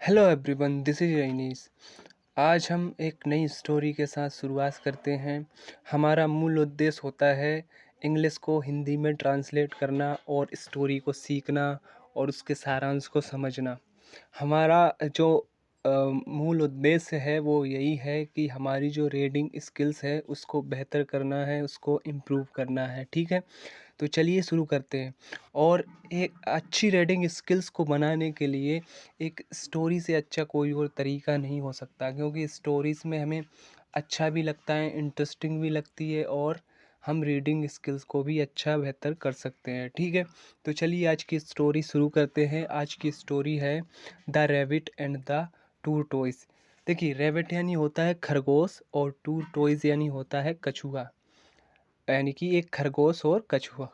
Hello everyone, this is रईनीस। आज हम एक नई स्टोरी के साथ शुरुआत करते हैं। हमारा मूल उद्देश्य होता है इंग्लिश को हिंदी में ट्रांसलेट करना और स्टोरी को सीखना और उसके सारांश को समझना। हमारा जो मूल उद्देश्य है वो यही है कि हमारी जो रीडिंग स्किल्स है उसको बेहतर करना है, उसको इम्प्रूव करना है। ठीक है, तो चलिए शुरू करते हैं। और एक अच्छी रीडिंग स्किल्स को बनाने के लिए एक स्टोरी से अच्छा कोई और तरीका नहीं हो सकता, क्योंकि स्टोरीज़ में हमें अच्छा भी लगता है, इंटरेस्टिंग भी लगती है और हम रीडिंग स्किल्स को भी अच्छा बेहतर कर सकते हैं। ठीक है, तो चलिए आज की स्टोरी शुरू करते हैं। आज की स्टोरी है the rabbit and the two toys. देखिए, रैबिट यानी होता है खरगोश और टू टॉयज़ यानी होता है कछुआ, यानी कि एक खरगोश और कछुआ।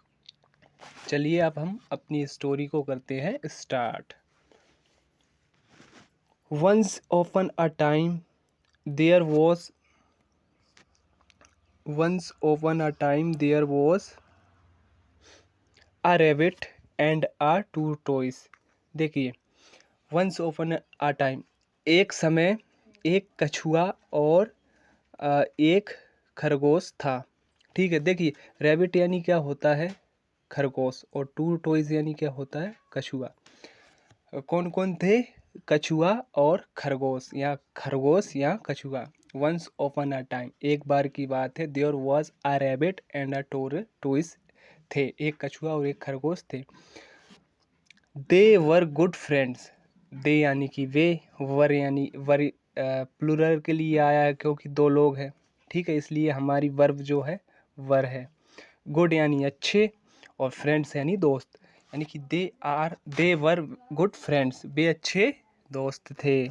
चलिए अब हम अपनी स्टोरी को करते हैं start. Once upon a time there was a rabbit and a two toys। देखिए, once upon a time, एक समय एक कछुआ और एक खरगोश था। ठीक है, देखिए रैबिट यानी क्या होता है खरगोश और टू टॉयज यानी क्या होता है कछुआ। कौन कौन थे? कछुआ और खरगोश या कछुआ। वंस अपॉन अ टाइम, एक बार की बात है, there was a rabbit and a tortoise थे, एक कछुआ और एक खरगोश थे। दे वर गुड फ्रेंड्स। दे यानी कि वे, वर यानी प्लूरल के लिए आया है क्योंकि दो लोग हैं। ठीक है, इसलिए हमारी वर्ब जो है वर है। गुड यानी अच्छे और फ्रेंड्स यानी दोस्त, यानी कि दे वर गुड फ्रेंड्स, वे अच्छे दोस्त थे।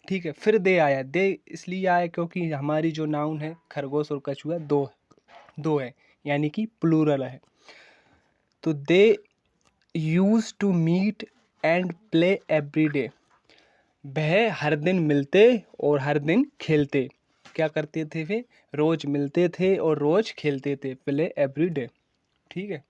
ठीक है, फिर दे आया, दे इसलिए आया क्योंकि हमारी जो नाउन है खरगोश और कछुआ दो है, यानी कि प्लूरल है। तो they use to meet and play every day. वह हर दिन मिलते और हर दिन खेलते। क्या करते थे वे? रोज मिलते थे और रोज खेलते थे। Play every day. ठीक है,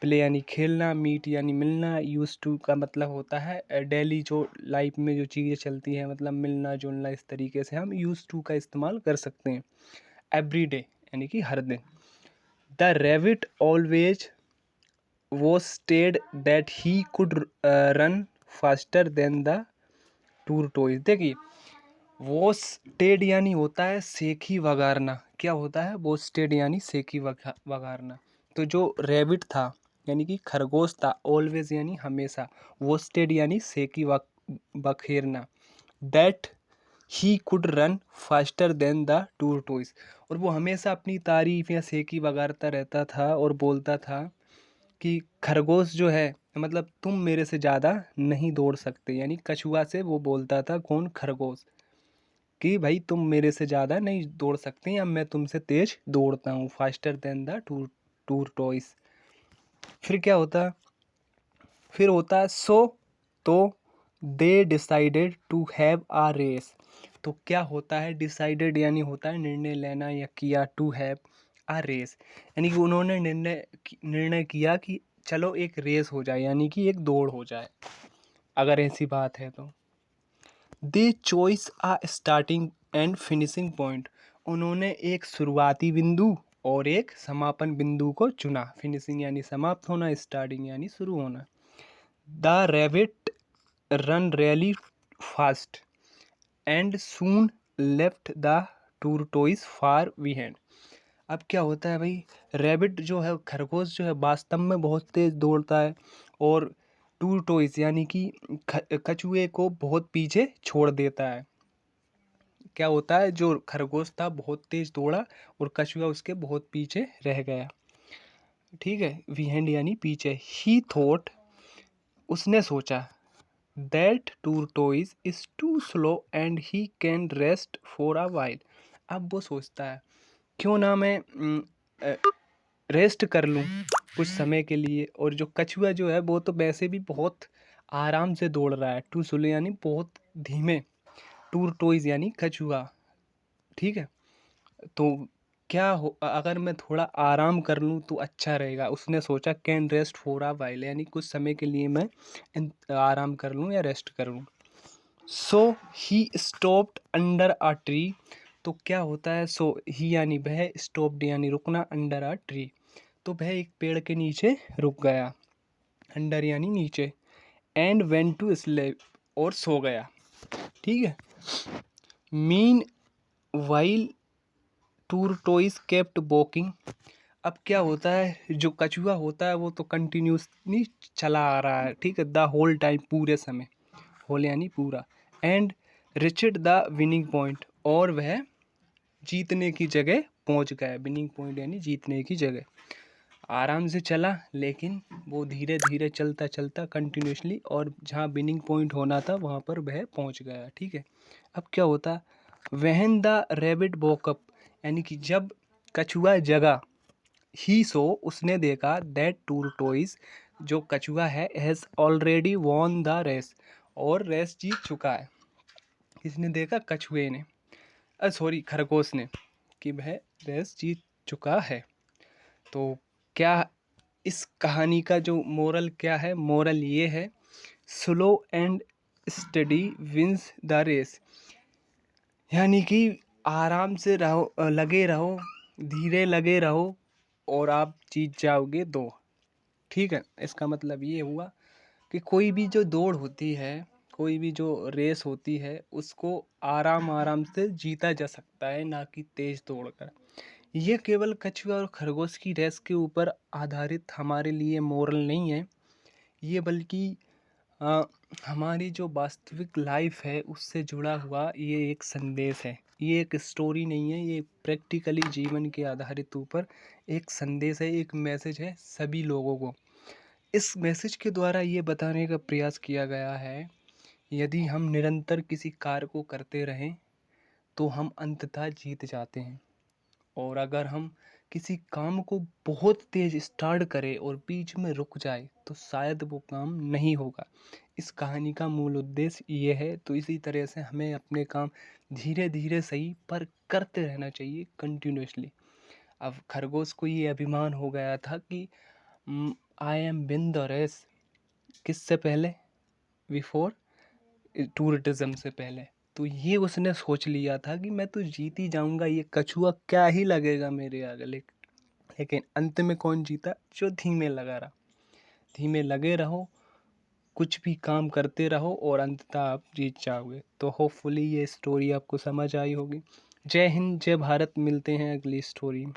प्ले यानी खेलना, मीट यानी मिलना, यूज टू का मतलब होता है डेली जो लाइफ में जो चीज़ें चलती हैं, मतलब मिलना जुलना, इस तरीके से हम यूज टू का इस्तेमाल कर सकते हैं। एवरी डे यानी कि हर दिन। द रैबिट ऑलवेज वो stated that he could run faster than the tortoise. देखिए, वो स्टेड यानी होता है सेखी वगारना। क्या होता है? वो स्टेड यानी सेखी वगारना। तो जो रैबिट था यानी कि खरगोश था, ऑलवेज यानी हमेशा, वो स्टेड यानी सेकी बखेरना, that he could run faster than the tortoise. और वो हमेशा अपनी तारीफ या सेकी वगारता रहता था और बोलता था कि खरगोश जो है, मतलब तुम मेरे से ज़्यादा नहीं दौड़ सकते। यानी कछुआ से वो बोलता था, कौन? खरगोश, कि भाई तुम मेरे से ज़्यादा नहीं दौड़ सकते या मैं तुमसे तेज दौड़ता हूँ। Faster than the tortoise. फिर क्या होता? फिर होता है सो, तो they decided to have a race. तो क्या होता है? डिसाइडेड यानी होता है निर्णय लेना या किया, टू हैव आ रेस यानी कि उन्होंने निर्णय किया कि चलो एक रेस हो जाए, यानी कि एक दौड़ हो जाए, अगर ऐसी बात है तो। They choice a starting and finishing point. उन्होंने एक शुरुआती बिंदु और एक समापन बिंदु को चुना। फिनिशिंग यानी समाप्त होना, स्टार्टिंग यानी शुरू होना। The rabbit run really fast and soon left the tortoise far behind. अब क्या होता है भाई? रैबिट जो है, खरगोश जो है, वास्तव में बहुत तेज दौड़ता है और टूरटोइस यानी कि कछुए को बहुत पीछे छोड़ देता है। क्या होता है? जो खरगोश था बहुत तेज दौड़ा और कछुआ उसके बहुत पीछे रह गया। ठीक है, बिहाइंड यानी पीछे। ही थॉट, उसने सोचा, that tortoise is too slow and he can rest for a while. अब वो सोचता है, क्यों ना मैं रेस्ट कर लूँ कुछ समय के लिए। और जो कछुआ जो है वो तो वैसे भी बहुत आराम से दौड़ रहा है। टू स्लो यानी बहुत धीमे, टूरटोइज यानी कछुआ। ठीक है, तो क्या हो अगर मैं थोड़ा आराम कर लूँ तो अच्छा रहेगा। उसने सोचा, can rest for a while यानी कुछ समय के लिए मैं आराम कर लूँ या रेस्ट कर लूँ। So he stopped under a tree. तो क्या होता है, सो ही यानी वह, स्टॉप्ड यानी रुकना, अंडर अ ट्री तो वह एक पेड़ के नीचे रुक गया, अंडर यानी नीचे, एंड वेंट टू स्लीप और सो गया। ठीक है। Meanwhile tortoise kept walking. अब क्या होता है, जो कछुआ होता है वो तो कंटिन्यूसली चला आ रहा है, ठीक है, द होल टाइम, पूरे समय, होल यानी पूरा, and reached the winning point, और वह जीतने की जगह पहुंच गया। विनिंग पॉइंट यानी जीतने की जगह। आराम से चला, लेकिन वो धीरे धीरे चलता चलता कंटिन्यूसली, और जहाँ विनिंग पॉइंट होना था वहाँ पर वह पहुँच गया। ठीक है। अब क्या होता, वहन द रैबिट वोकअप, यानी कि जब कछुआ जगा, ही सो उसने देखा, दैट टूरटोइस जो कछुआ है, has already won the race, और रेस जीत चुका है। किसने देखा, कछुए ने, सॉरी खरगोश ने, कि वह रेस जीत चुका है। तो क्या इस कहानी का जो मोरल क्या है, मोरल ये है, slow and steady wins the race, यानी कि आराम से रहो, लगे रहो, धीरे लगे रहो, और आप जीत जाओगे दो। ठीक है। इसका मतलब ये हुआ कि कोई भी जो दौड़ होती है, कोई भी जो रेस होती है, उसको आराम आराम से जीता जा सकता है, ना कि तेज दौड़कर। ये केवल कछुआ और खरगोश की रेस के ऊपर आधारित हमारे लिए मोरल नहीं है, ये बल्कि अ, हमारी जो वास्तविक लाइफ है उससे जुड़ा हुआ ये एक संदेश है। ये एक स्टोरी नहीं है, ये प्रैक्टिकली जीवन के आधारित ऊपर एक संदेश है, एक मैसेज है सभी लोगों को। इस मैसेज के द्वारा ये बताने का प्रयास किया गया है, यदि हम निरंतर किसी कार्य को करते रहें तो हम अंततः जीत जाते हैं, और अगर हम किसी काम को बहुत तेज स्टार्ट करें और बीच में रुक जाए तो शायद वो काम नहीं होगा। इस कहानी का मूल उद्देश्य ये है। तो इसी तरह से हमें अपने काम धीरे धीरे सही पर करते रहना चाहिए, कंटिन्यूसली। अब खरगोश को ये अभिमान हो गया था कि I am win the race, किससे पहले, बिफोर टूरिज्म से पहले। तो ये उसने सोच लिया था कि मैं तो जीत ही जाऊंगा, ये कछुआ क्या ही लगेगा मेरे आगे। लेकिन अंत में कौन जीता, जो धीमे लगा रहा। धीमे लगे रहो, कुछ भी काम करते रहो, और अंततः आप जीत जाओगे। तो होपफुली ये स्टोरी आपको समझ आई होगी। जय हिंद, जय भारत। मिलते हैं अगली स्टोरी में।